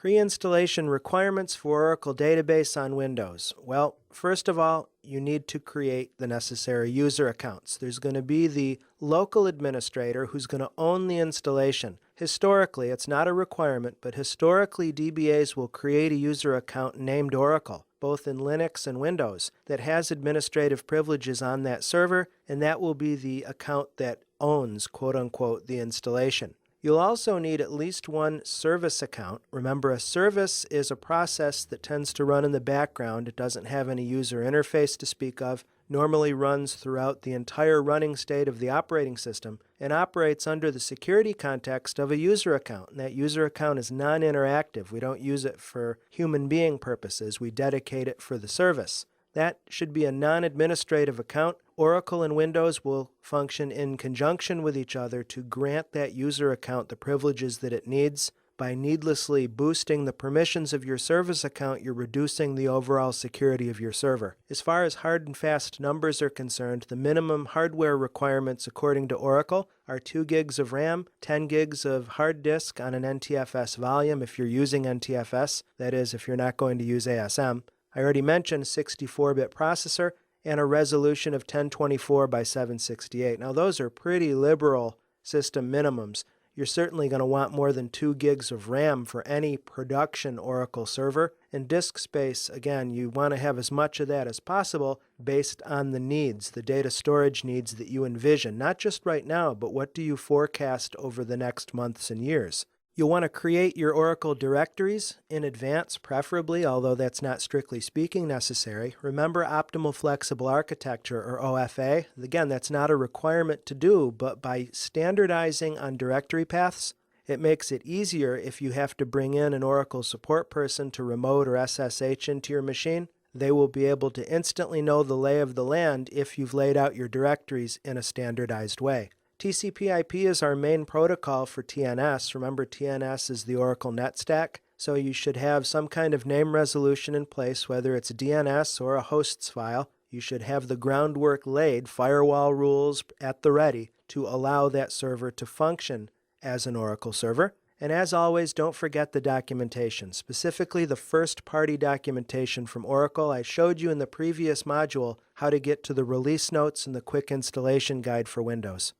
Pre-installation requirements for Oracle Database on Windows. Well, first of all, you need to create the necessary user accounts. There's going to be the local administrator who's going to own the installation. Historically, it's not a requirement, but historically DBAs will create a user account named Oracle, both in Linux and Windows, that has administrative privileges on that server, and that will be the account that owns, quote-unquote, the installation. You'll also need at least one service account. Remember, a service is a process that tends to run in the background. It doesn't have any user interface to speak of, normally runs throughout the entire running state of the operating system, and operates under the security context of a user account. And that user account is non-interactive. We don't use it for human being purposes. We dedicate it for the service. That should be a non-administrative account. Oracle and Windows will function in conjunction with each other to grant that user account the privileges that it needs. By needlessly boosting the permissions of your service account, you're reducing the overall security of your server. As far as hard and fast numbers are concerned, the minimum hardware requirements according to Oracle are 2 gigs of RAM, 10 gigs of hard disk on an NTFS volume if you're using NTFS, that is, if you're not going to use ASM. I already mentioned 64-bit processor and a resolution of 1024 by 768. Now those are pretty liberal system minimums. You're certainly going to want more than 2 gigs of RAM for any production Oracle server. And disk space, again, you want to have as much of that as possible based on the needs, the data storage needs that you envision. Not just right now, but what do you forecast over the next months and years? You'll want to create your Oracle directories in advance, preferably, although that's not strictly speaking necessary. Remember Optimal Flexible Architecture, or OFA? Again, that's not a requirement to do, but by standardizing on directory paths, it makes it easier if you have to bring in an Oracle support person to remote or SSH into your machine. They will be able to instantly know the lay of the land if you've laid out your directories in a standardized way. TCP/IP is our main protocol for TNS. Remember, TNS is the Oracle NetStack, so you should have some kind of name resolution in place, whether it's DNS or a hosts file. You should have the groundwork laid, firewall rules at the ready, to allow that server to function as an Oracle server. And as always, don't forget the documentation, specifically the first-party documentation from Oracle. I showed you in the previous module how to get to the release notes and the quick installation guide for Windows.